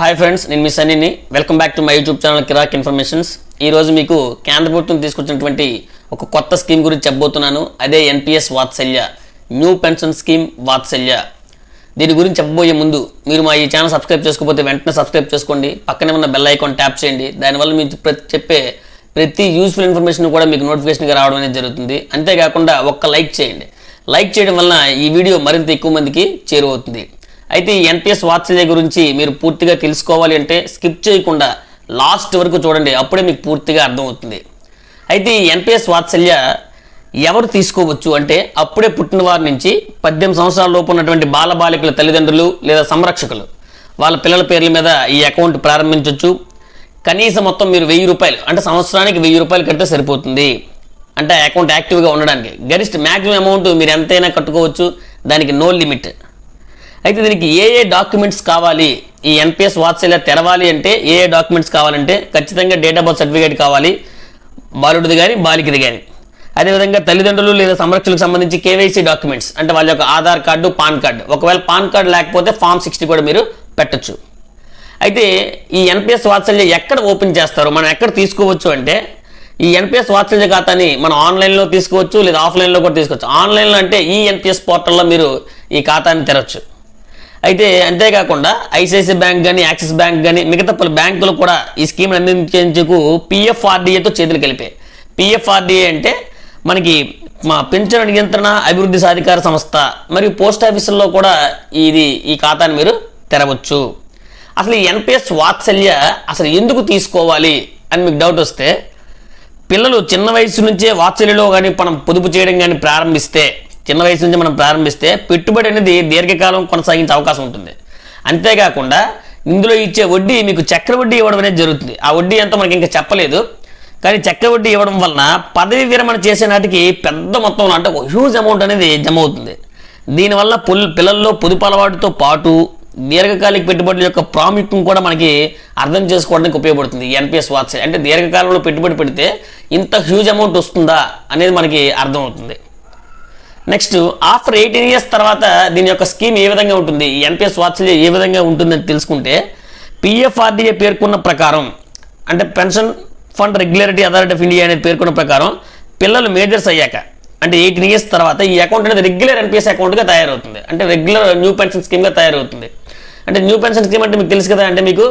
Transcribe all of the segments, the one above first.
Hi friends, నేను మీ సన్నీని. Welcome back to my YouTube channel కిరాక్ ఇన్ఫర్మేషన్స్. ఈరోజు మీకు కేంద్ర ప్రభుత్వం తీసుకొచ్చినటువంటి ఒక కొత్త స్కీమ్ గురించి చెప్పబోతున్నాను. అదే ఎన్పిఎస్ వాత్సల్య, న్యూ పెన్షన్ స్కీమ్ వాత్సల్య. దీని గురించి చెప్పబోయే ముందు మీరు మా ఈ ఛానల్ సబ్స్క్రైబ్ చేసుకోకపోతే వెంటనే సబ్స్క్రైబ్ చేసుకోండి. పక్కనే ఉన్న బెల్ ఐకాన్ ట్యాప్ చేయండి. దానివల్ల మీకు చెప్పే ప్రతి యూస్ఫుల్ ఇన్ఫర్మేషన్ కూడా మీకు నోటిఫికేషన్గా రావడం అనేది జరుగుతుంది. అంతేకాకుండా ఒక్క లైక్ చేయండి. లైక్ చేయడం వలన ఈ వీడియో మరింత ఎక్కువ మందికి చేరువవుతుంది. అయితే ఈ ఎన్పిఎస్ వాత్సల్య గురించి మీరు పూర్తిగా తెలుసుకోవాలి అంటే స్కిప్ చేయకుండా లాస్ట్ వరకు చూడండి, అప్పుడే మీకు పూర్తిగా అర్థమవుతుంది. అయితే ఈ ఎన్పిఎస్ వాత్సల్య ఎవరు తీసుకోవచ్చు అంటే అప్పుడే పుట్టిన వారి నుంచి 18 సంవత్సరాల లోపు ఉన్నటువంటి బాలబాలికల తల్లిదండ్రులు లేదా సంరక్షకులు వాళ్ళ పిల్లల పేర్ల మీద ఈ అకౌంట్ ప్రారంభించవచ్చు. కనీసం మొత్తం మీరు 1000 రూపాయలు అంటే సంవత్సరానికి 1000 రూపాయలు కడితే సరిపోతుంది. అంటే అకౌంట్ యాక్టివ్గా ఉండడానికి గరిష్ట మ్యాక్సిమం అమౌంట్ మీరు ఎంతైనా కట్టుకోవచ్చు, దానికి నో లిమిట్. అయితే దీనికి ఏ డాక్యుమెంట్స్ కావాలి, ఈ ఎన్పిఎస్ వాత్సల్య తెరవాలి అంటే ఏ డాక్యుమెంట్స్ కావాలంటే ఖచ్చితంగా డేట్ ఆఫ్ బర్త్ సర్టిఫికేట్ కావాలి, బాలుడిది కానీ బాలికది కానీ. అదేవిధంగా తల్లిదండ్రులు లేదా సంరక్షణకు సంబంధించి కేవైసీ డాక్యుమెంట్స్ అంటే వాళ్ళ యొక్క ఆధార్ కార్డు, పాన్ కార్డు. ఒకవేళ పాన్ కార్డు లేకపోతే ఫామ్ 60 కూడా మీరు పెట్టచ్చు. అయితే ఈ ఎన్పిఎస్ వాత్సల్య ఎక్కడ ఓపెన్ చేస్తారు, మనం ఎక్కడ తీసుకోవచ్చు అంటే ఈ ఎన్పిఎస్ వాత్సల్య ఖాతాని మనం ఆన్లైన్లో తీసుకోవచ్చు లేదా ఆఫ్లైన్లో కూడా తీసుకోవచ్చు. ఆన్లైన్లో అంటే ఈ ఎన్పిఎస్ పోర్టల్లో మీరు ఈ ఖాతాని తెరవచ్చు. అయితే అంతేకాకుండా ఐసిఐసిఐ బ్యాంక్ కానీ, యాక్సిస్ బ్యాంక్ కానీ, మిగతా పలు బ్యాంకులు కూడా ఈ స్కీమ్ అందించేందుకు పిఎఫ్ఆర్డిఏతో చేతులు కలిపాయి. పిఎఫ్ఆర్డిఏ అంటే మనకి మా పింఛను నియంత్రణ అభివృద్ధి సాధికార సంస్థ మరియు పోస్ట్ ఆఫీసుల్లో కూడా ఈ ఖాతాని మీరు తెరవచ్చు. అసలు ఈ ఎన్పిఎస్ వాత్సల్య అసలు ఎందుకు తీసుకోవాలి అని మీకు డౌట్ వస్తే, పిల్లలు చిన్న వయసు నుంచే వాత్సల్యలో కానీ మనం పొదుపు చేయడం కానీ చిన్న వయసు నుంచి మనం ప్రారంభిస్తే పెట్టుబడి అనేది దీర్ఘకాలం కొనసాగించే అవకాశం ఉంటుంది. అంతేకాకుండా ఇందులో ఇచ్చే వడ్డీ మీకు చక్రవడ్డీ ఇవ్వడం అనేది జరుగుతుంది. ఆ వడ్డీ అంతా మనకి ఇంకా చెప్పలేదు, కానీ చక్రవడ్డీ ఇవ్వడం వలన పదవి విరమణ చేసే నాటికి పెద్ద మొత్తంలో అంటే హ్యూజ్ అమౌంట్ అనేది జమ అవుతుంది. దీనివల్ల పిల్లల్లో పొదుపు అలవాటుతో పాటు దీర్ఘకాలిక పెట్టుబడుల యొక్క ప్రాముఖ్యం కూడా మనకి అర్థం చేసుకోవడానికి ఉపయోగపడుతుంది. ఎన్పిఎస్ వాత్సల్య అంటే దీర్ఘకాలంలో పెట్టుబడి పెడితే ఇంత హ్యూజ్ అమౌంట్ వస్తుందా అనేది మనకి అర్థమవుతుంది. నెక్స్ట్ ఆఫ్టర్ 18 ఇయర్స్ తర్వాత దీని యొక్క స్కీమ్ ఏ విధంగా ఉంటుంది, ఈ ఎన్పిఎస్ వాత్సల్య ఏ విధంగా ఉంటుందని తెలుసుకుంటే, పిఎఫ్ఆర్డిఏ పేర్కొన్న ప్రకారం అంటే pension fund regulatory authority of India అనేది పేర్కొన్న ప్రకారం పిల్లలు మేజర్స్ అయ్యాక అంటే 18 ఇయర్స్ తర్వాత ఈ అకౌంట్ అనేది రెగ్యులర్ ఎన్పిఎస్ అకౌంట్గా తయారవుతుంది. అంటే రెగ్యులర్ న్యూ పెన్షన్ స్కీమ్గా తయారవుతుంది. అంటే న్యూ పెన్షన్ స్కీమ్ అంటే మీకు తెలుసు కదా, అంటే మీకు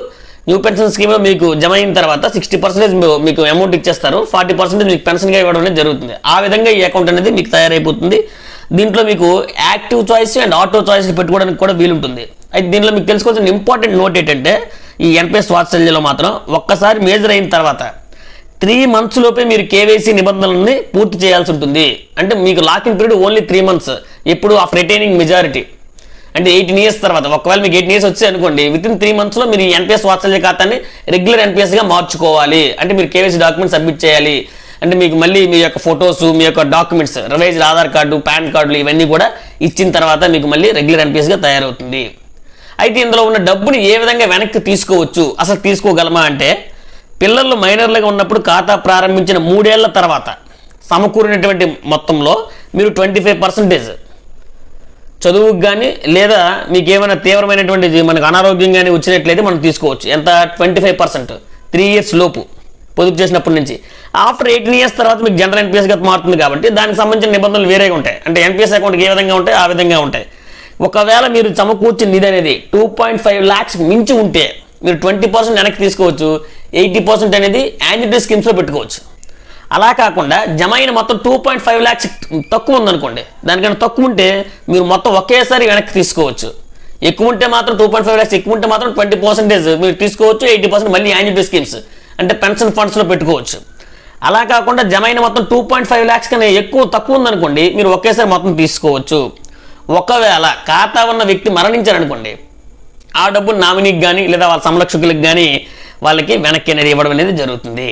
న్యూ పెన్షన్ స్కీమ్లో మీకు జమ అయిన తర్వాత 60% మీకు అమౌంట్ ఇచ్చేస్తారు, 40% మీకు పెన్షన్గా ఇవ్వడం అనేది జరుగుతుంది. ఆ విధంగా ఈ అకౌంట్ అనేది మీకు తయారైపోతుంది. దీంట్లో మీకు active choice and auto choice పెట్టుకోవడానికి కూడా వీలుంటుంది. అయితే దీనిలో మీకు తెలుసుకోవాల్సిన ఇంపార్టెంట్ నోట్ ఏంటంటే, ఈ ఎన్పిఎస్ వాత్సల్యలో మాత్రం ఒక్కసారి మేజర్ అయిన తర్వాత 3 months లోపే మీరు కేవైసీ నిబంధనలని పూర్తి చేయాల్సి ఉంటుంది. అంటే మీకు లాకింగ్ పీరియడ్ ఓన్లీ 3 months. ఎప్పుడు ఆఫ్టర్ రిటైనింగ్ మెజారిటీ అంటే 18 ఇయర్స్ తర్వాత. ఒకవేళ మీకు 18 ఇయర్స్ వచ్చాయి అనుకోండి, వితిన్ 3 months లో మీరు ఈ ఎన్పిఎస్ వాత్సల్య ఖాతాని రెగ్యులర్ ఎన్పిఎస్గా మార్చుకోవాలి. అంటే మీరు కేవైసీ డాక్యుమెంట్ సబ్మిట్ చేయాలి. అంటే మీకు మళ్ళీ మీ యొక్క ఫొటోస్, మీ యొక్క documents, revised Aadhaar card, pan కార్డులు ఇవన్నీ కూడా ఇచ్చిన తర్వాత మీకు మళ్ళీ రెగ్యులర్ ఎన్పిఎస్గా తయారవుతుంది. అయితే ఇందులో ఉన్న డబ్బుని ఏ విధంగా వెనక్కి తీసుకోవచ్చు, అసలు తీసుకోగలమా అంటే, పిల్లలు మైనర్లుగా ఉన్నప్పుడు ఖాతా ప్రారంభించిన 3 ఏళ్ల తర్వాత సమకూరినటువంటి మొత్తంలో మీరు 25% చదువుకు కానీ లేదా మీకు ఏమైనా తీవ్రమైనటువంటి మనకు అనారోగ్యం కానీ వచ్చినట్లయితే మనం తీసుకోవచ్చు. ఎంత? 25%, 3 years లోపు పొదుపు చేసినప్పటి నుంచి. ఆఫ్టర్ 18 ఇయర్స్ తర్వాత మీకు జనరల్ ఎన్పిఎస్గా మారుతుంది కాబట్టి దానికి సంబంధించిన నిబంధనలు వేరేగా ఉంటాయి. అంటే ఎన్పిఎస్ అకౌంట్కి ఏ విధంగా ఉంటాయి ఆ విధంగా ఉంటాయి. ఒకవేళ మీరు సమకూర్చిన నిధి అనేది 2.5 lakhs మించి ఉంటే మీరు 20% వెనక్కి తీసుకోవచ్చు, 80% అనేది యాన్యుటీ స్కీమ్స్లో పెట్టుకోవచ్చు. అలా కాకుండా జమ అయిన మొత్తం 2.5 lakhs తక్కువ ఉందనుకోండి, దానికన్నా తక్కువ ఉంటే మీరు మొత్తం ఒకేసారి వెనక్కి తీసుకోవచ్చు. ఎక్కువ ఉంటే మాత్రం 2.5 lakhs ఎక్కువ ఉంటే మాత్రం 20% మీరు తీసుకోవచ్చు, 80% మళ్ళీ యాన్యుటీ స్కీమ్స్ అంటే పెన్షన్ ఫండ్స్లో పెట్టుకోవచ్చు. అలా కాకుండా జమ అయిన మొత్తం 2.5 lakhs కన్నా తక్కువ ఉందనుకోండి, మీరు ఒకేసారి మొత్తం తీసుకోవచ్చు. ఒకవేళ ఖాతా ఉన్న వ్యక్తి మరణించారనుకోండి, ఆ డబ్బులు నామినీకి కానీ లేదా వాళ్ళ సంరక్షకులకు కానీ వాళ్ళకి వెనక్కి అనేది ఇవ్వడం అనేది జరుగుతుంది.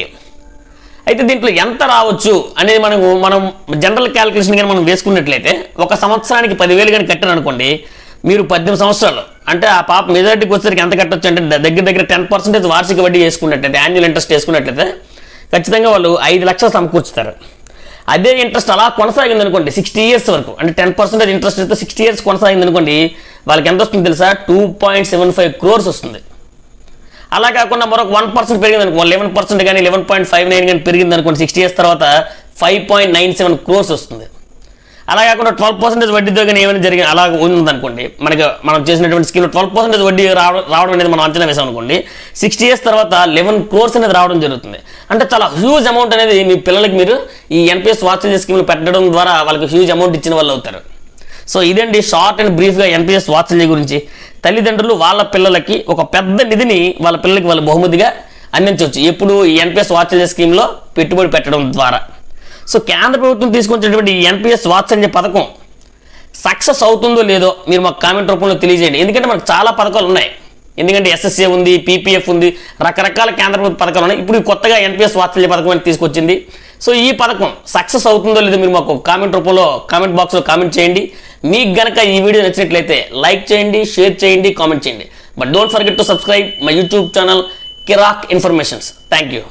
అయితే దీంట్లో ఎంత రావచ్చు అనేది మనం జనరల్ క్యాలిక్యులేషన్ కానీ మనం వేసుకున్నట్లయితే, ఒక సంవత్సరానికి 10,000 కానీ కట్టారనుకోండి, మీరు 18 సంవత్సరాలు అంటే ఆ పాప మెజారిటీకి వచ్చేసరికి ఎంత కట్టొచ్చు అంటే దగ్గర 10% వార్షిక వడ్డీ వేసుకున్నట్లయితే, యాన్యువల్ ఇంట్రెస్ట్ వేసుకున్నట్లయితే ఖచ్చితంగా వాళ్ళు 5 లక్షలు సమకూర్చుతారు. అదే ఇంట్రెస్ట్ అలా కొనసాగింది అనుకోండి 60 years వరకు, అంటే 10% ఇంట్రెస్ట్ అయితే 60 years కొనసాగింది అనుకోండి, వాళ్ళకి ఎంత వస్తుంది తెలుసా? 2.75 crores వస్తుంది. అలా కాకుండా మరొక 1% పెరిగింది అనుకో, 11% కానీ 11.59 కానీ పెరిగింది అనుకోండి, 60 years తర్వాత 5.97 crores వస్తుంది. అలా కాకుండా 12% వడ్డీతో కానీ ఏమైనా జరిగింది అలా ఉందనుకోండి, మనం చేసినటువంటి స్కీమ్లో 12% వడ్డీ రావడం అనేది మనం అంచనా వేసాం అనుకోండి, 60 years తర్వాత 11 crores అనేది రావడం జరుగుతుంది. అంటే చాలా హ్యూజ్ అమౌంట్ అనేది మీ పిల్లలకి మీరు ఈ ఎన్పిఎస్ వాత్సల్య స్కీమ్లో పెట్టడం ద్వారా వాళ్ళకి హ్యూజ్ అమౌంట్ ఇచ్చిన వాళ్ళు అవుతారు. సో ఇదండి షార్ట్ అండ్ బ్రీఫ్గా ఎన్పిఎస్ వాత్సల్య గురించి. తల్లిదండ్రులు వాళ్ళ పిల్లలకి ఒక పెద్ద నిధిని వాళ్ళ పిల్లలకి వాళ్ళు బహుమతిగా అందించవచ్చు ఎప్పుడు ఈ ఎన్పిఎస్ వాత్సల్య స్కీమ్లో పెట్టుబడి పెట్టడం ద్వారా. సో కేంద్ర ప్రభుత్వం తీసుకొచ్చినటువంటి ఈ ఎన్పిఎస్ వాత్సల్య పథకం సక్సెస్ అవుతుందో లేదో మీరు మాకు కామెంట్ రూపంలో తెలియజేయండి. ఎందుకంటే మనకు చాలా పథకాలు ఉన్నాయి, ఎందుకంటే ఎస్ఎస్ఏ ఉంది, పీపీఎఫ్ ఉంది, రకరకాల కేంద్ర ప్రభుత్వ పథకాలు ఉన్నాయి. ఇప్పుడు కొత్తగా ఎన్పిఎస్ వాత్సల్య పథకం అని తీసుకొచ్చింది. సో ఈ పథకం సక్సెస్ అవుతుందో లేదో మీరు మాకు కామెంట్ రూపంలో కామెంట్ బాక్స్లో కామెంట్ చేయండి. మీకు గనక ఈ వీడియో నచ్చినట్లయితే లైక్ చేయండి, షేర్ చేయండి, కామెంట్ చేయండి. But don't forget to subscribe my YouTube channel కిరాక్ ఇన్ఫర్మేషన్స్. Thank you.